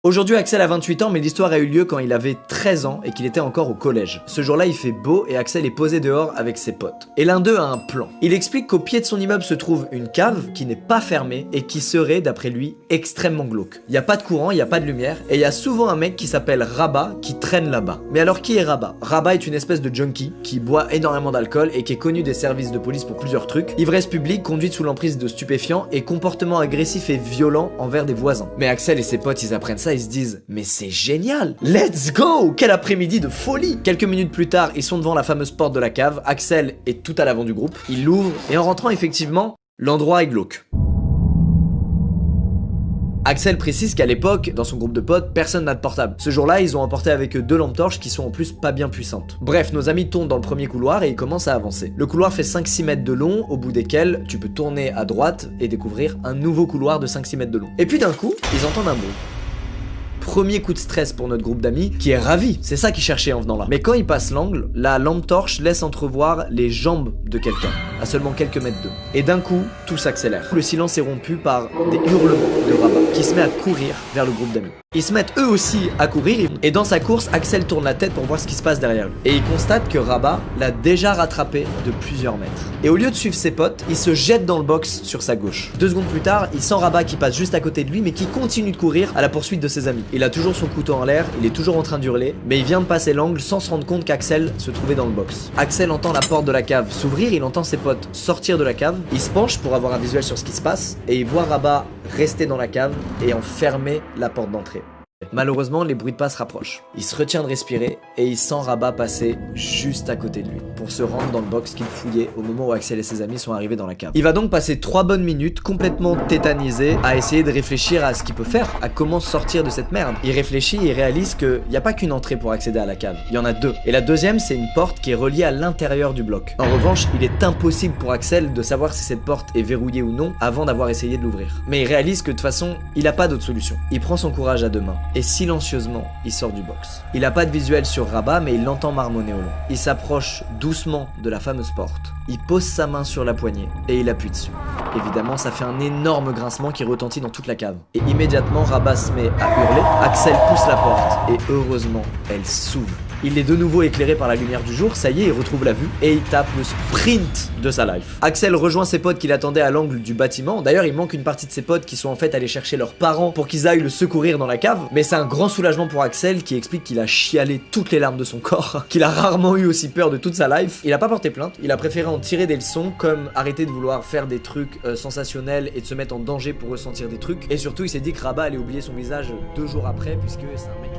Aujourd'hui, Axel a 28 ans, mais l'histoire a eu lieu quand il avait 13 ans et qu'il était encore au collège. Ce jour-là, il fait beau et Axel est posé dehors avec ses potes. Et l'un d'eux a un plan. Il explique qu'au pied de son immeuble se trouve une cave qui n'est pas fermée et qui serait, d'après lui, extrêmement glauque. Il n'y a pas de courant, il n'y a pas de lumière, et il y a souvent un mec qui s'appelle Rabat qui traîne là-bas. Mais alors qui est Rabat? Rabat est une espèce de junkie qui boit énormément d'alcool et qui est connu des services de police pour plusieurs trucs: ivresse publique, conduite sous l'emprise de stupéfiants et comportement agressif et violent envers des voisins. Mais Axel et ses potes, ils apprennent ça, ils se disent: mais c'est génial, let's go, quel après-midi de folie. Quelques minutes plus tard, ils sont devant la fameuse porte de la cave. Axel est tout à l'avant du groupe, il l'ouvre et en rentrant, effectivement, l'endroit est glauque. Axel précise qu'à l'époque, dans son groupe de potes, personne n'a de portable. Ce jour-là, ils ont emporté avec eux 2 lampes torches qui sont en plus pas bien puissantes. Bref, nos amis tournent dans le premier couloir et ils commencent à avancer. Le couloir fait 5-6 mètres de long, au bout desquels tu peux tourner à droite et découvrir un nouveau couloir de 5-6 mètres de long. Et puis d'un coup, ils entendent un bruit. Premier coup de stress pour notre groupe d'amis qui est ravi, c'est ça qu'ils cherchaient en venant là. Mais quand ils passent l'angle, la lampe torche laisse entrevoir les jambes de quelqu'un, à seulement quelques mètres d'eux. Et d'un coup, tout s'accélère. Le silence est rompu par des hurlements de Rabat qui se met à courir vers le groupe d'amis. Ils se mettent eux aussi à courir et dans sa course, Axel tourne la tête pour voir ce qui se passe derrière lui. Et il constate que Rabat l'a déjà rattrapé de plusieurs mètres. Et au lieu de suivre ses potes, il se jette dans le box sur sa gauche. 2 secondes plus tard, il sent Rabat qui passe juste à côté de lui mais qui continue de courir à la poursuite de ses amis. Il a toujours son couteau en l'air, il est toujours en train d'hurler, mais il vient de passer l'angle sans se rendre compte qu'Axel se trouvait dans le box. Axel entend la porte de la cave s'ouvrir, il entend ses potes sortir de la cave, il se penche pour avoir un visuel sur ce qui se passe et il voit Rabat rester dans la cave et en fermer la porte d'entrée. Malheureusement, les bruits de pas se rapprochent. Il se retient de respirer et il sent Rabat passer juste à côté de lui pour se rendre dans le box qu'il fouillait au moment où Axel et ses amis sont arrivés dans la cave. Il va donc passer 3 bonnes minutes complètement tétanisé à essayer de réfléchir à ce qu'il peut faire, à comment sortir de cette merde. Il réfléchit et réalise qu'il n'y a pas qu'une entrée pour accéder à la cave, il y en a 2. Et la deuxième, c'est une porte qui est reliée à l'intérieur du bloc. En revanche, il est impossible pour Axel de savoir si cette porte est verrouillée ou non avant d'avoir essayé de l'ouvrir. Mais il réalise que de toute façon, il n'a pas d'autre solution. Il prend son courage à 2 mains et silencieusement, il sort du box. Il n'a pas de visuel sur Rabat, mais il l'entend marmonner au loin. Il s'approche doucement de la fameuse porte. Il pose sa main sur la poignée et il appuie dessus. Évidemment, ça fait un énorme grincement qui retentit dans toute la cave. Et immédiatement, Rabat se met à hurler. Axel pousse la porte et heureusement, elle s'ouvre. Il est de nouveau éclairé par la lumière du jour, ça y est, il retrouve la vue et il tape le sprint de sa life. Axel rejoint ses potes qui l'attendaient à l'angle du bâtiment. D'ailleurs, il manque une partie de ses potes qui sont en fait allés chercher leurs parents pour qu'ils aillent le secourir dans la cave. Mais c'est un grand soulagement pour Axel qui explique qu'il a chialé toutes les larmes de son corps, qu'il a rarement eu aussi peur de toute sa life. Il a pas porté plainte, il a préféré en tirer des leçons comme arrêter de vouloir faire des trucs sensationnels et de se mettre en danger pour ressentir des trucs. Et surtout, il s'est dit que Rabat allait oublier son visage 2 jours après puisque c'est un mec